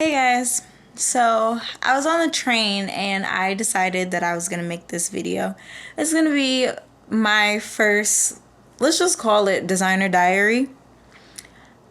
Hey guys, so I was on the train and I decided that I was going to make this video. It's going to be my first, let's just call it designer diary.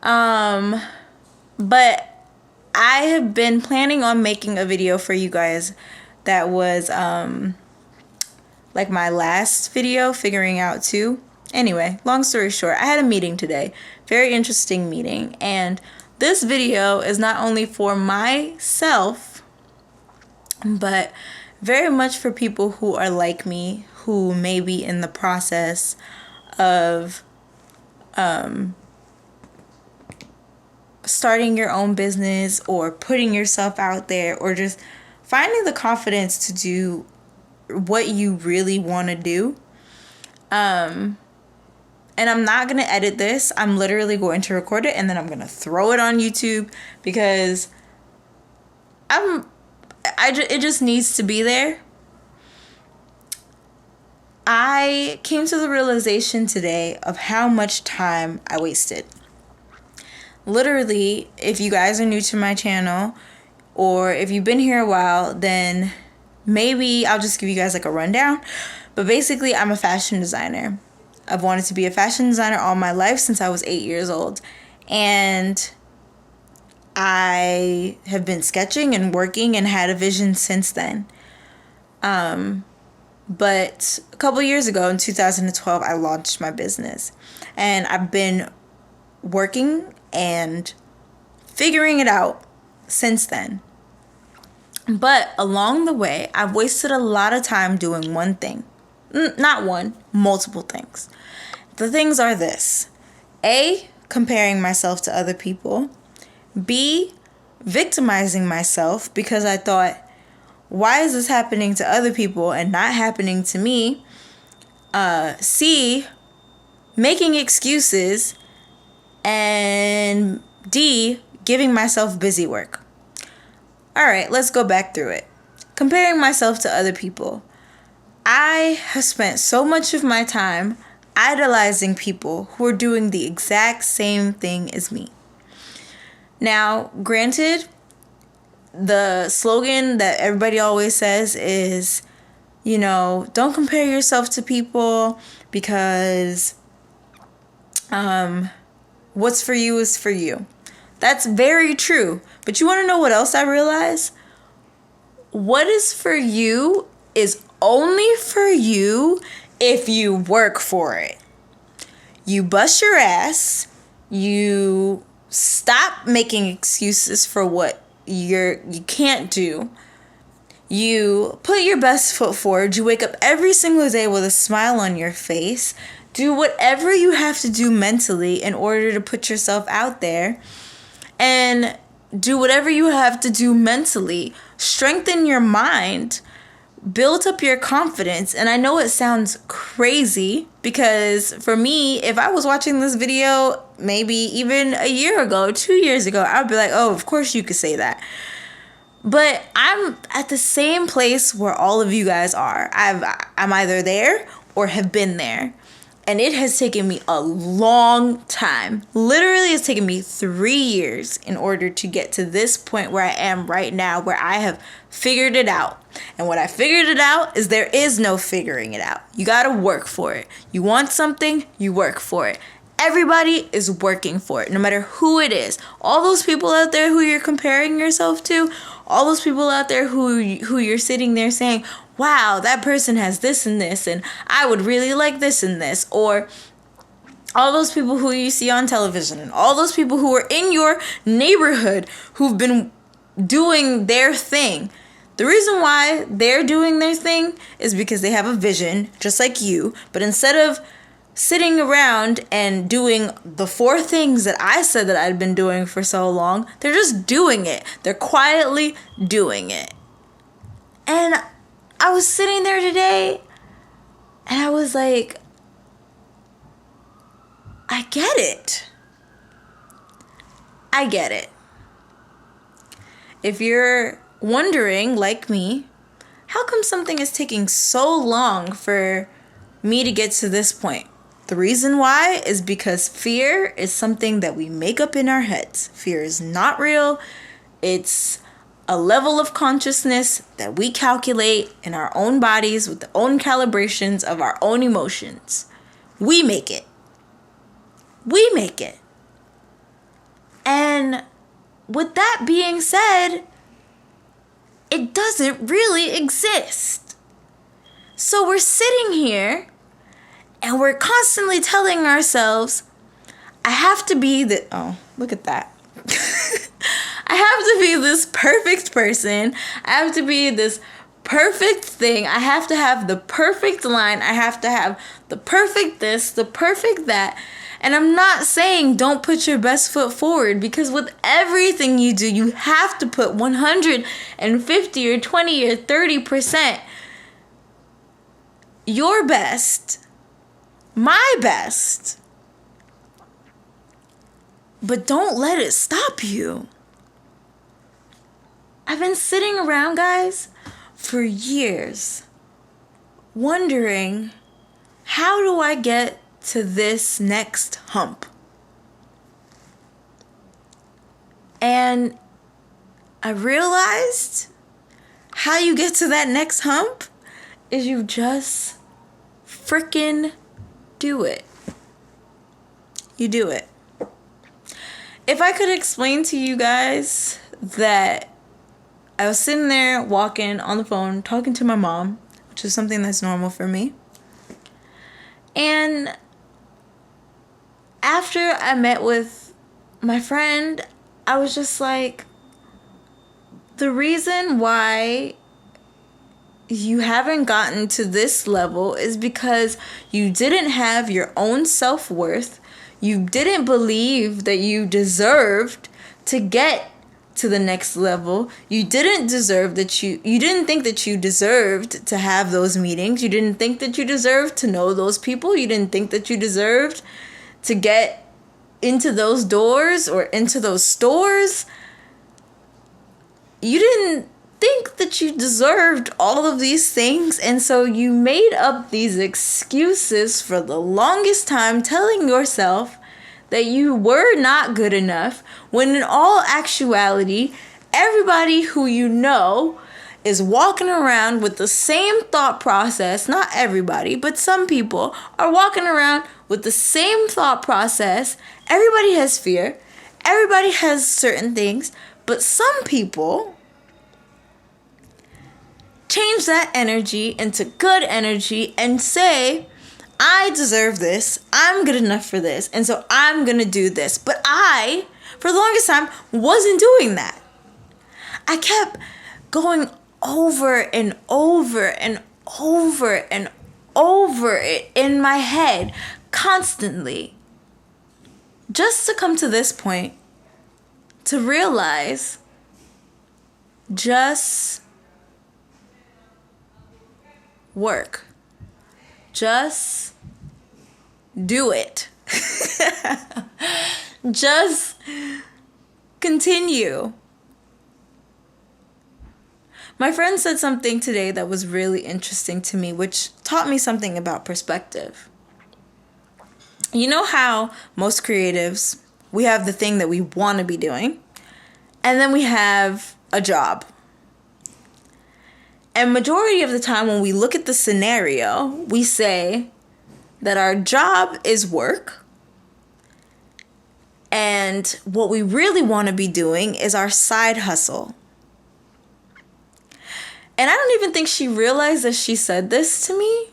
But I have been planning on making a video for you guys that was like my last video, figuring out two. Anyway, long story short, I had a meeting today. Very interesting meeting. And this video is not only for myself, but very much for people who are like me, who may be in the process of starting your own business or putting yourself out there or just finding the confidence to do what you really want to do. And I'm not going to edit this. I'm literally going to record it and then I'm going to throw it on YouTube because it just needs to be there. I came to the realization today of how much time I wasted. Literally, if you guys are new to my channel or if you've been here a while, then maybe I'll just give you guys like a rundown. But basically, I'm a fashion designer. I've wanted to be a fashion designer all my life since I was 8 years old. And I have been sketching and working and had a vision since then. But a couple years ago in 2012, I launched my business. And I've been working and figuring it out since then. But along the way, I've wasted a lot of time doing one thing. Not one, multiple things. The things are this. A, comparing myself to other people. B, victimizing myself because I thought, why is this happening to other people and not happening to me? C, making excuses. And D, giving myself busy work. All right, let's go back through it. Comparing myself to other people. I have spent so much of my time idolizing people who are doing the exact same thing as me. Now, granted, the slogan that everybody always says is, don't compare yourself to people because what's for you is for you. That's very true. But you want to know what else I realize? What is for you is only for you if you work for it. You bust your ass. You stop making excuses for what you can't do. You put your best foot forward. You wake up every single day with a smile on your face. Do whatever you have to do mentally in order to put yourself out there. And do whatever you have to do mentally. Strengthen your mind. Build up your confidence. And I know it sounds crazy because for me, if I was watching this video maybe even a year ago, 2 years ago, I'd be like, oh, of course you could say that. But I'm at the same place where all of you guys are. I'm either there or have been there. And it has taken me a long time. Literally, it's taken me 3 years in order to get to this point where I am right now, where I have figured it out. And what I figured it out is there is no figuring it out. You got to work for it. You want something, you work for it. Everybody is working for it, no matter who it is. All those people out there who you're comparing yourself to, all those people out there who you're sitting there saying, wow, that person has this and this, and I would really like this and this. Or all those people who you see on television, and all those people who are in your neighborhood who've been doing their thing. The reason why they're doing their thing is because they have a vision, just like you. But instead of sitting around and doing the 4 things that I said that I'd been doing for so long, they're just doing it. They're quietly doing it. And I was sitting there today and I was like, I get it. I get it. If you're wondering, like me, how come something is taking so long for me to get to this point? The reason why is because fear is something that we make up in our heads. Fear is not real. It's a level of consciousness that we calculate in our own bodies with the own calibrations of our own emotions. We make it. We make it. And with that being said, it doesn't really exist. So we're sitting here and we're constantly telling ourselves, I have to be the, oh, look at that. I have to be this perfect person. I have to be this perfect thing. I have to have the perfect line. I have to have the perfect this, the perfect that. And I'm not saying don't put your best foot forward, because with everything you do, you have to put 150 or 20 or 30% your best, my best. But don't let it stop you. I've been sitting around, guys, for years, wondering, how do I get to this next hump? And I realized how you get to that next hump is you just freaking do it. You do it. If I could explain to you guys that I was sitting there walking on the phone, talking to my mom, which is something that's normal for me. And after I met with my friend, I was just like, the reason why you haven't gotten to this level is because you didn't have your own self-worth. You didn't believe that you deserved to get to the next level. You didn't deserve that you didn't think that you deserved to have those meetings. You didn't think that you deserved to know those people. You didn't think that you deserved to get into those doors or into those stores. You didn't think that you deserved all of these things, and so you made up these excuses for the longest time, telling yourself that you were not good enough, when in all actuality, everybody who you know is walking around with the same thought process. Not everybody, but some people are walking around with the same thought process. Everybody has fear. Everybody has certain things, but some people change that energy into good energy and say, I deserve this. I'm good enough for this. And so I'm going to do this. But I, for the longest time, wasn't doing that. I kept going over and over and over and over it in my head constantly, just to come to this point, to realize just work. Just do it. Just continue. My friend said something today that was really interesting to me, which taught me something about perspective. You know how most creatives, we have the thing that we want to be doing, and then we have a job. And majority of the time when we look at the scenario, we say that our job is work, and what we really want to be doing is our side hustle. And I don't even think she realized that she said this to me,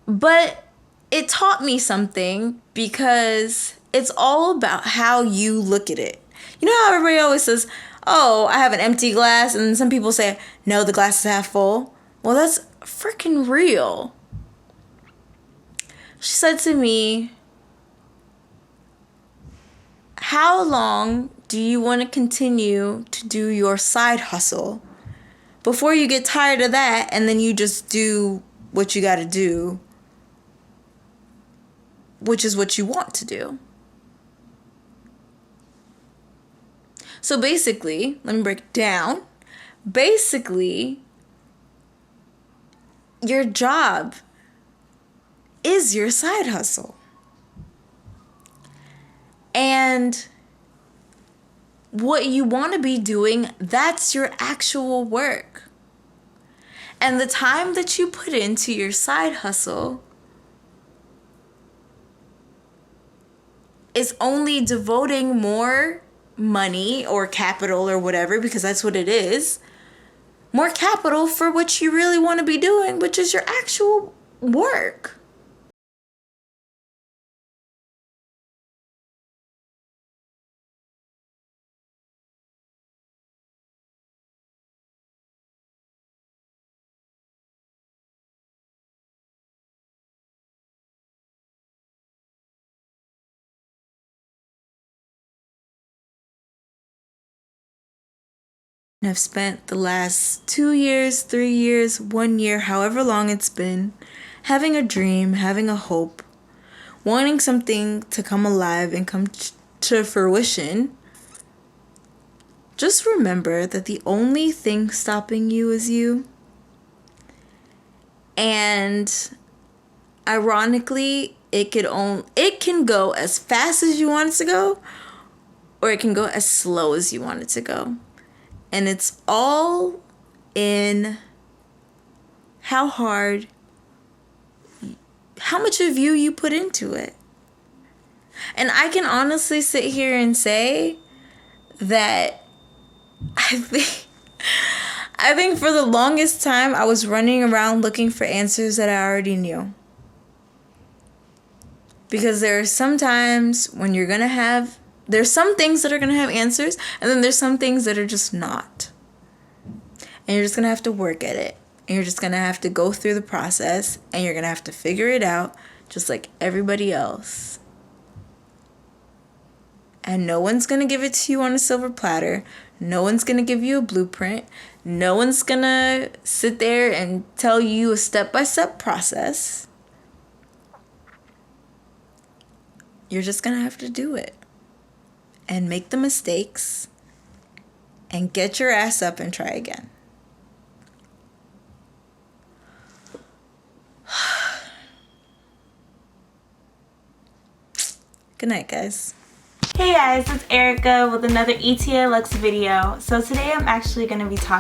but it taught me something, because it's all about how you look at it. You know how everybody always says, oh, I have an empty glass, and some people say, no, the glass is half full. Well, that's freaking real. She said to me, how long do you want to continue to do your side hustle before you get tired of that and then you just do what you got to do, which is what you want to do? So basically, let me break it down. Basically, your job is your side hustle. And what you want to be doing, that's your actual work. And the time that you put into your side hustle is only devoting more money or capital or whatever, because that's what it is, more capital for what you really want to be doing, which is your actual work. I've spent the last 2 years, 3 years, 1 year, however long it's been, having a dream, having a hope, wanting something to come alive and come to fruition. Just remember that the only thing stopping you is you. And ironically, it can go as fast as you want it to go, or it can go as slow as you want it to go. And it's all in how much of you put into it. And I can honestly sit here and say that I think for the longest time I was running around looking for answers that I already knew. Because there are some times when there's some things that are going to have answers, and then there's some things that are just not. And you're just going to have to work at it. And you're just going to have to go through the process, and you're going to have to figure it out just like everybody else. And no one's going to give it to you on a silver platter. No one's going to give you a blueprint. No one's going to sit there and tell you a step-by-step process. You're just going to have to do it. And make the mistakes. And get your ass up and try again. Good night, guys. Hey guys, it's Erica with another ETA Lux video. So today I'm actually going to be talking